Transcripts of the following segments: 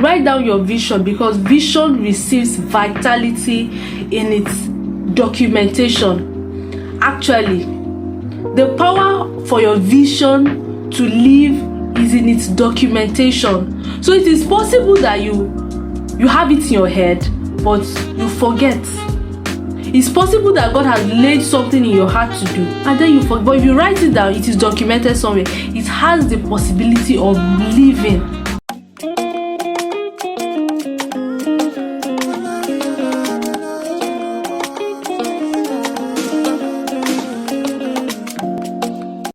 write down your vision, because vision receives vitality in its documentation. Actually, the power for your vision to live is in its documentation. So it is possible that you have it in your head, but you forget. It's possible that God has laid something in your heart to do, and then you forget. But if you write it down, it is documented somewhere. It has the possibility of living.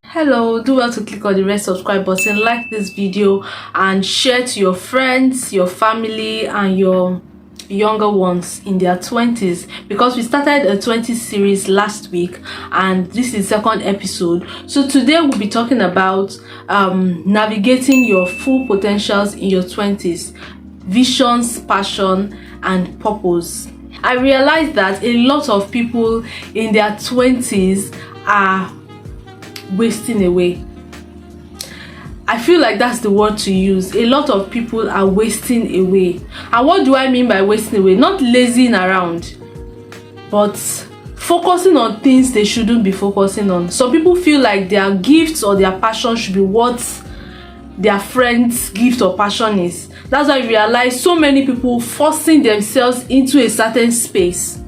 Hello, do well to click on the red subscribe button, like this video, and share to your friends, your family, and your younger ones in their 20s, because we started a 20s series last week and this is the second episode. So today we'll be talking about navigating your full potentials in your 20s, visions, passion, and purpose. I realized that a lot of people in their 20s are wasting away. I feel like that's the word to use. A lot of people are wasting away. And what do I mean by wasting away? Not lazing around, but focusing on things they shouldn't be focusing on. Some people feel like their gifts or their passion should be what their friend's gift or passion is. That's why I realize so many people forcing themselves into a certain space.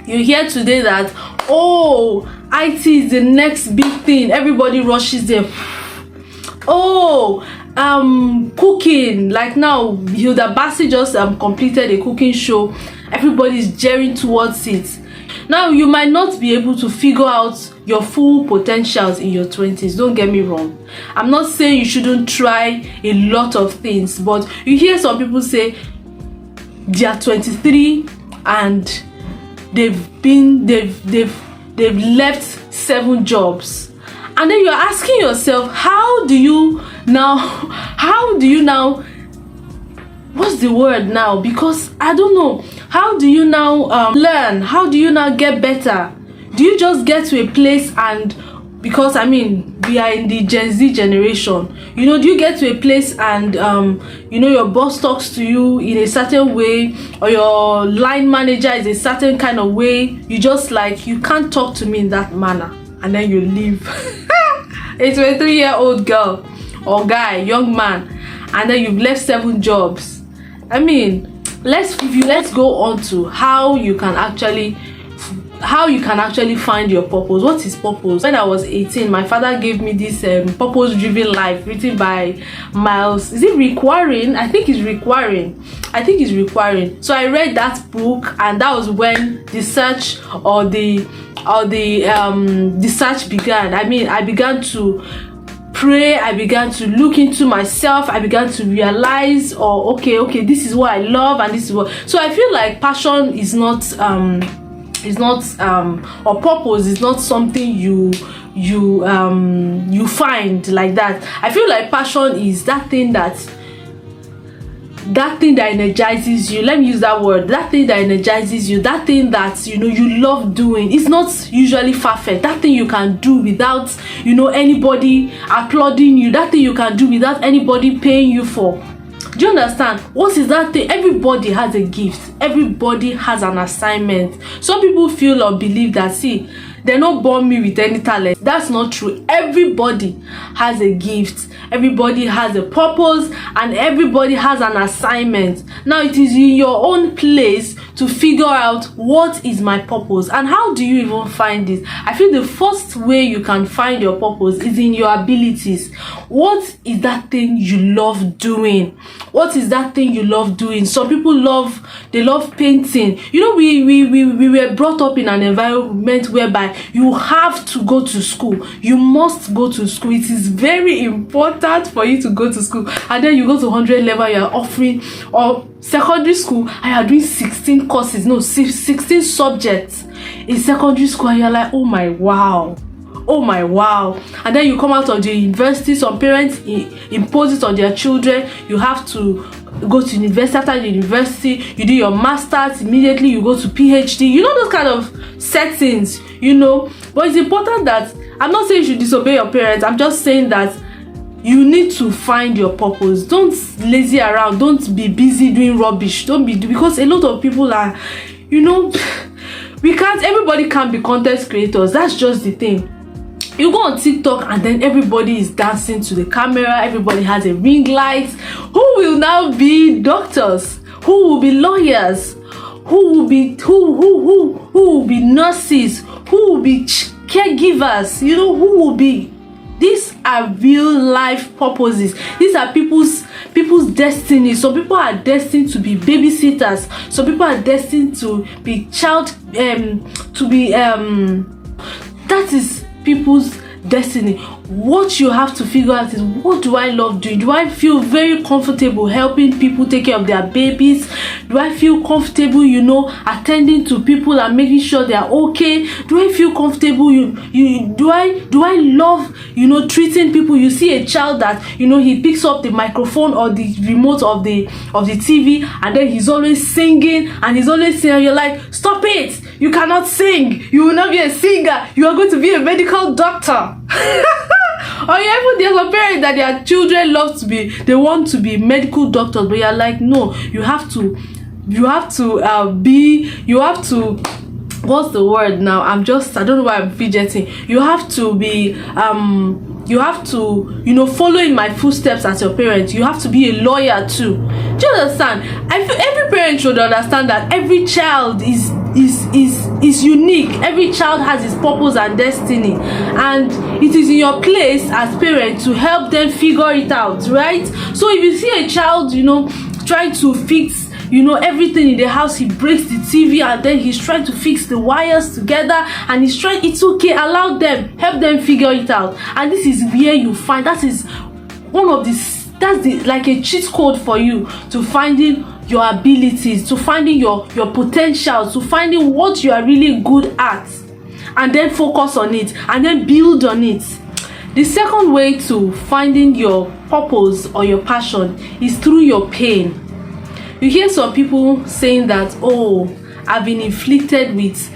You hear today that, oh, IT is the next big thing. Everybody rushes there. Oh, cooking. Like now, Hilda Bassi just completed a cooking show. Everybody's jeering towards it. Now, you might not be able to figure out your full potentials in your 20s. Don't get me wrong. I'm not saying you shouldn't try a lot of things, but you hear some people say they are 23 and they've left 7 jobs. And then you're asking yourself, how do you now, what's the word now? Because I don't know. How do you now learn? How do you now get better? Do you just get to a place and, because I mean, we are in the Gen Z generation, do you get to a place and, your boss talks to you in a certain way, or your line manager is a certain kind of way, you just like, you can't talk to me in that manner, and then you leave. A 23-year-old girl or guy, young man, and then you've left 7 jobs. I mean, let's go on to how you can actually find your purpose. What is purpose? When I was 18, my father gave me this Purpose-Driven Life, written by Miles. Is it requiring? I think it's requiring. So I read that book, and that was when the search or the search began. I mean, I began to pray, I began to look into myself, I began to realize, okay, this is what I love, and this is what. So I feel like passion is not or purpose is not something you find like that. I feel like passion is that thing that energizes you. Let me use that word. That thing that energizes you, that thing that you love doing. It's not usually far-fetched. That thing you can do without anybody applauding you. That thing you can do without anybody paying you for. Do you understand? What is that thing? Everybody has a gift. Everybody has an assignment. Some people feel or believe that, see, they're not born me with any talent. That's not true. Everybody has a gift. Everybody has a purpose, and everybody has an assignment. Now it is in your own place to figure out what is my purpose and how do you even find it. I feel the first way you can find your purpose is in your abilities. What is that thing you love doing? What is that thing you love doing? Some people love painting. We were brought up in an environment whereby you have to go to school. You must go to school. It is very important for you to go to school. And then you go to 100 level, you are offering, or secondary school, and you are doing 16 courses, 16 subjects in secondary school, and you're like, oh my wow. And then you come out of the university. Some parents impose it on their children. You have to go to university. After the university, you do your masters. Immediately you go to PhD. Those kind of settings. But it's important that, I'm not saying you should disobey your parents. I'm just saying that you need to find your purpose. Don't lazy around, don't be busy doing rubbish, because a lot of people are, everybody can't be content creators. That's just the thing. You go on TikTok and then everybody is dancing to the camera, everybody has a ring light. Who will now be doctors? Who will be lawyers? Who will be who will be nurses? Who will be caregivers? Who will be? These are real life purposes. These are people's destiny. Some people are destined to be babysitters. Some people are destined to be that is people's destiny. What you have to figure out is, what do I love doing? Do I feel very comfortable helping people take care of their babies? Do I feel comfortable, attending to people and making sure they are okay? Do I feel comfortable? Do I love, treating people? You see a child that, he picks up the microphone or the remote of the TV, and then he's always singing and he's always saying, you're like, stop it! You cannot sing. You will not be a singer. You are going to be a medical doctor. Or there's a parent that their children they want to be medical doctors, but you're like, no, you have to what's the word now? I don't know why I'm fidgeting. You have to be follow in my footsteps as your parent. You have to be a lawyer too. Do you understand? I feel every parent should understand that every child is unique. Every child has his purpose and destiny, and it is in your place as parent to help them figure it out, right? So if you see a child, trying to fix everything in the house, he breaks the TV and then he's trying to fix the wires together, and it's okay, allow them, help them figure it out. And this is where you find, that's like a cheat code for you to finding your abilities, to finding your potentials, to finding what you are really good at, and then focus on it and then build on it. The second way to finding your purpose or your passion is through your pain. You hear some people saying that, oh, I've been inflicted with,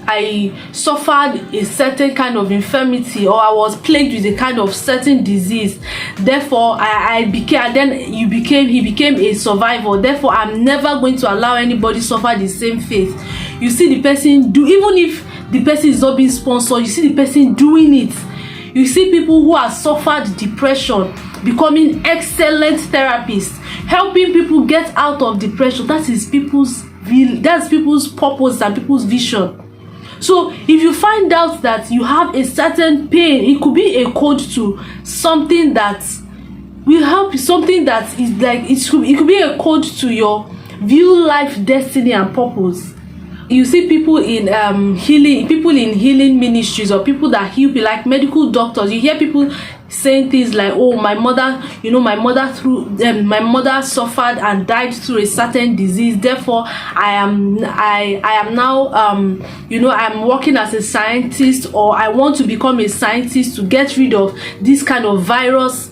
I suffered a certain kind of infirmity, or I was plagued with a kind of certain disease. Therefore, he became a survivor. Therefore, I'm never going to allow anybody suffer the same fate. You see the person even if the person is not being sponsored, you see the person doing it. You see people who have suffered depression becoming excellent therapists, helping people get out of depression. That's people's purpose and people's vision. So if you find out that you have a certain pain, it could be a code to something that will help you, something that is like, it could be a code to your real life destiny and purpose. You see people in healing ministries, or people that heal people, like medical doctors. You hear people saying things like, oh, my mother suffered and died through a certain disease, therefore I am now I'm working as a scientist, or I want to become a scientist to get rid of this kind of virus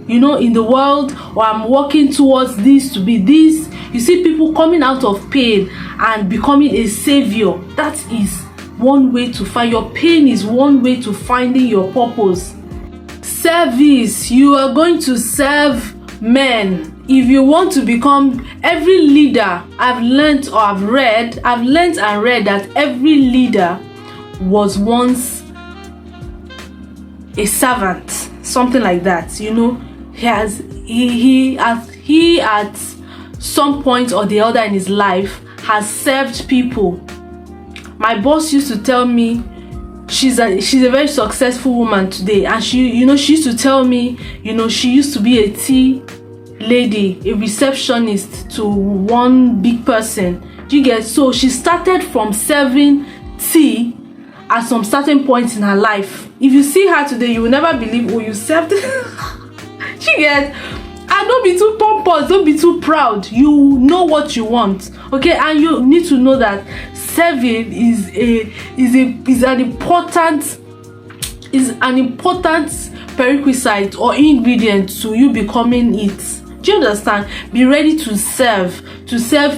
in the world, or I'm working towards this to be this. You see people coming out of pain and becoming a savior. That is one way to find your pain, is one way to finding your purpose. Service. You are going to serve men. If you want to become every leader, I've learned and read that every leader was once a servant, something like that. He at some point or the other in his life has served people. My boss used to tell me, she's a very successful woman today, and she used to tell me, she used to be a tea lady, a receptionist to one big person. Do you get? So she started from serving tea at some certain point in her life. If you see her today, you will never believe, oh, you served. She get. And don't be too pompous, don't be too proud. You know what you want, okay? And you need to know that serving is an important prerequisite or ingredient to you becoming it. Do you understand? Be ready to serve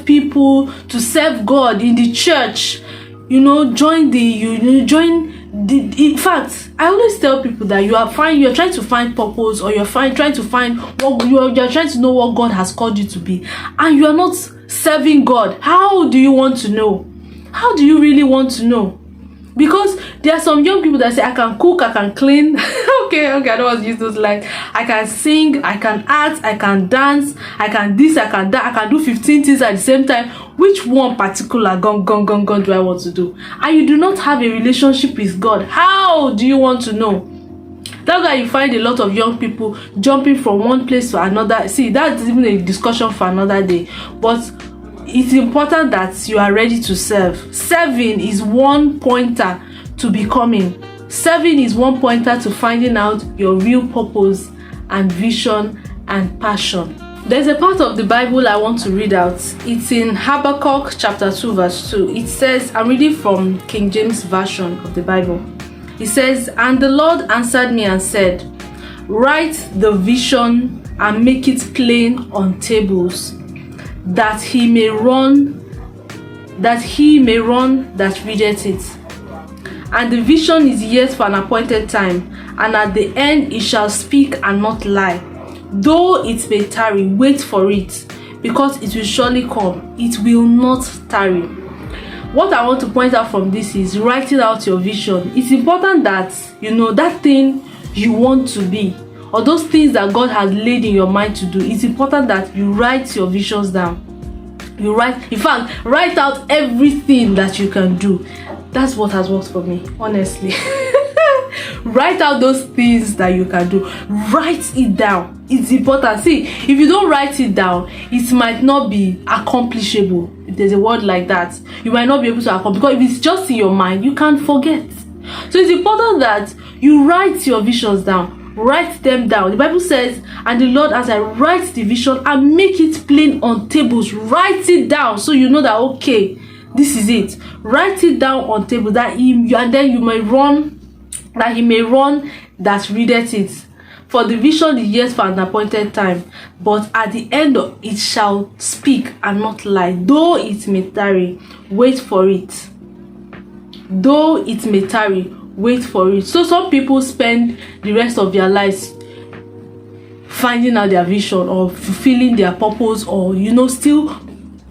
people, to serve God in the church. Join In fact, I always tell people that you're trying to find purpose, or you're trying to find what you're trying to know what God has called you to be, and you are not serving God. How do you want to know? How do you really want to know? Because there are some young people that say, I can cook, I can clean. okay, I don't want to use those lines. I can sing, I can act, I can dance, I can this, I can that, I can do 15 things at the same time. Which one particular gun do I want to do? And you do not have a relationship with God. How do you want to know? That's why you find a lot of young people jumping from one place to another. See, that's even a discussion for another day. But it's important that you are ready to serve. Serving is one pointer to becoming. Serving is one pointer to finding out your real purpose and vision and passion. There's a part of the Bible I want to read out. It's in Habakkuk chapter 2 verse 2. It says, I'm reading from King James Version of the Bible. It says, and the Lord answered me and said, write the vision and make it plain on tables, that he may run that readeth it. And the vision is yet for an appointed time, and at the end it shall speak and not lie. Though it may tarry, wait for it, because it will surely come. It will not tarry. What I want to point out from this is writing out your vision. It's important that you know that thing you want to be, or those things that God has laid in your mind to do. It's important that you write your visions down. Write out everything that you can do. That's what has worked for me, honestly. Write out those things that you can do. Write it down. It's important. See, if you don't write it down, it might not be accomplishable. If there's a word like that, you might not be able to accomplish, because if it's just in your mind, you can't forget. So it's important that you write your visions down. Write them down. The Bible says, and the Lord, as I write the vision and make it plain on tables, write it down so you know that, okay, this is it. Write it down on table, that he may run that readeth it. For the vision is yet for an appointed time, but at the end of it shall speak and not lie. Though it may tarry, wait for it. Though it may tarry, wait for it. So some people spend the rest of their lives finding out their vision or fulfilling their purpose, or still,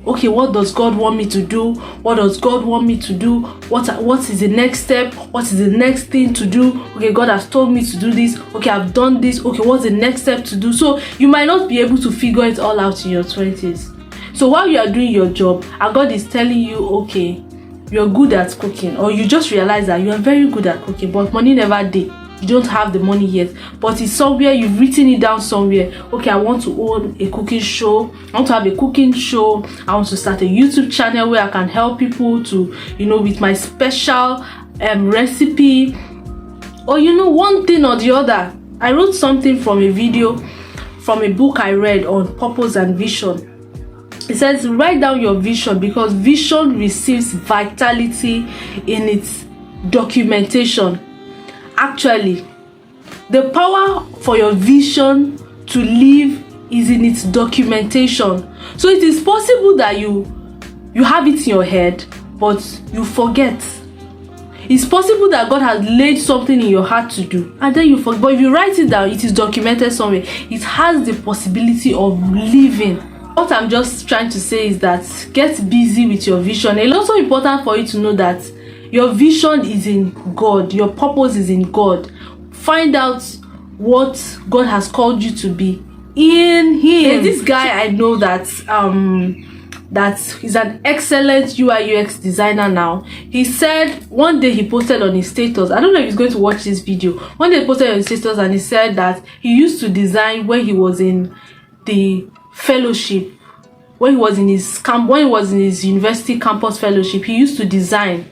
okay, what does God want me to do? What does God want me to do? What is the next step? What is the next thing to do? Okay, God has told me to do this. Okay, I've done this. Okay, what's the next step to do? So you might not be able to figure it all out in your 20s. So while you are doing your job and God is telling you, okay, you're good at cooking, or you just realize that you are very good at cooking, but money never did. You don't have the money yet, but it's somewhere, you've written it down somewhere. Okay, I want to own a cooking show. I want to have a cooking show. I want to start a YouTube channel where I can help people to, with my special recipe, or one thing or the other. I wrote something from a book I read on purpose and vision. It says, write down your vision, because vision receives vitality in its documentation. Actually, the power for your vision to live is in its documentation. So it is possible that you have it in your head, but you forget. It's possible that God has laid something in your heart to do, and then you forget. But if you write it down, it is documented somewhere. It has the possibility of living. What I'm just trying to say is that get busy with your vision. It's also important for you to know that your vision is in God. Your purpose is in God. Find out what God has called you to be in Him. There's this guy I know that is an excellent UI UX designer now. He said one day, he posted on his status, I don't know if he's going to watch this video. One day he posted on his status and he said that he used to design when he was in the fellowship, when he was in his university campus fellowship. He used to design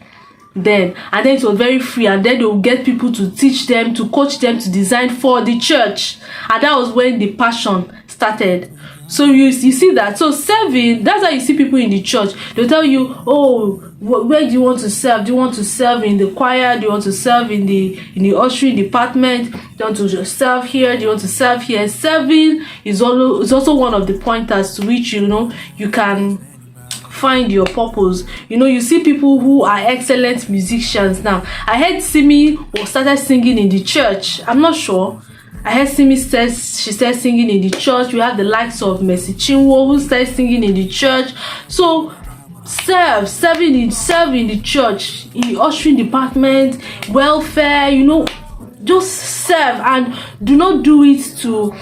then, and then it was very free, and then they would get people to teach them, to coach them to design for the church, and that was when the passion started. So you see that. So serving, that's how you see people in the church. They'll tell you, oh, where do you want to serve? Do you want to serve in the choir? Do you want to serve in the ushering department? Do you want to serve here? Do you want to serve here? Serving is also one of the pointers to which you can find your purpose. You see people who are excellent musicians now. I heard Simi started singing in the church. I'm not sure. I heard Simi she started singing in the church. We have the likes of Mercy Chinwo who started singing in the church. So serve in the church, in the ushering department, welfare, just serve, and do not do it to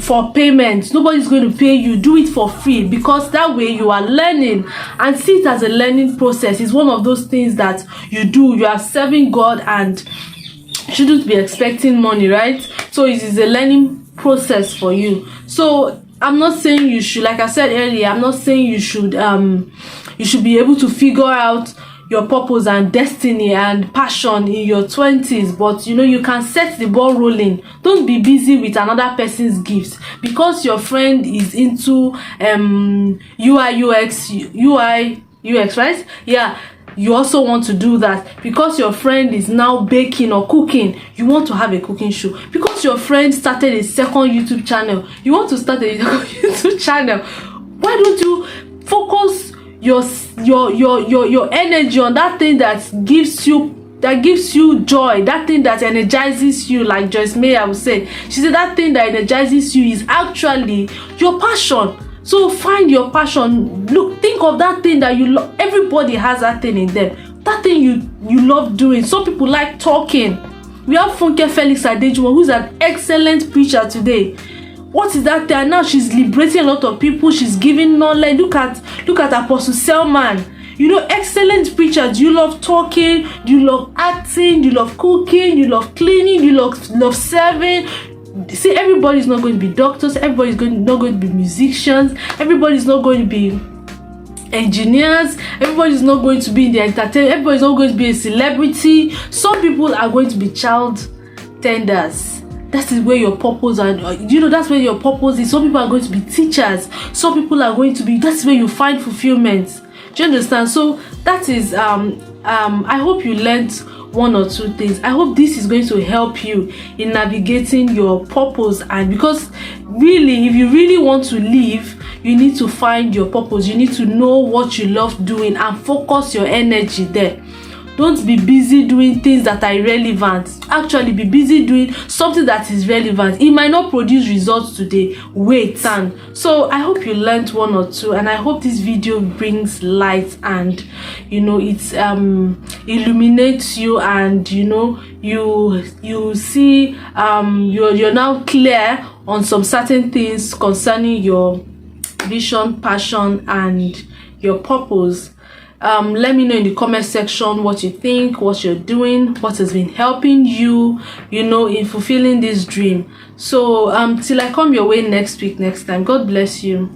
for payment. Nobody's going to pay you. Do it for free, because that way you are learning, and see it as a learning process. It's one of those things that you are serving God and shouldn't be expecting money, right? So it is a learning process for you. So I'm not saying you should, like I said earlier, I'm not saying you should be able to figure out your purpose and destiny and passion in your 20s, but you can set the ball rolling. Don't be busy with another person's gifts because your friend is into UI UX, right? Yeah, you also want to do that. Because your friend is now baking or cooking, you want to have a cooking show. Because your friend started a second YouTube channel, you want to start a YouTube channel. Why don't you focus your energy on that thing that gives you joy, that thing that energizes you? Like Joyce Meyer would say, she said that thing that energizes you is actually your passion. So find your passion. Look, think of that thing that you love. Everybody has that thing in them, that thing you love doing. Some people like talking. We have Funke Felix Adejumo, who's an excellent preacher today. What is that thing? Now she's liberating a lot of people. She's giving knowledge. Look at Apostle Selman. Excellent preacher. Do you love talking? Do you love acting? Do you love cooking? Do you love cleaning? Do you love serving? See, everybody's not going to be doctors. Everybody's not going to be musicians. Everybody's not going to be engineers. Everybody's not going to be in the entertainment. Everybody's not going to be a celebrity. Some people are going to be child tenders. That is where your purpose, and that's where your purpose is. Some people are going to be teachers. Some people are going to be, that's where you find fulfillment. Do you understand? So that is I hope you learned one or two things. I hope this is going to help you in navigating your purpose. And because really, if you really want to live, you need to find your purpose. You need to know what you love doing and focus your energy there. Don't be busy doing things that are irrelevant. Actually, be busy doing something that is relevant. It might not produce results today. Wait. And so I hope you learned one or two, and I hope this video brings light and it illuminates you, and you see you're now clear on some certain things concerning your vision, passion, and your purpose. Let me know in the comment section what you think, what you're doing, what has been helping you, in fulfilling this dream. So till I come your way next time, God bless you.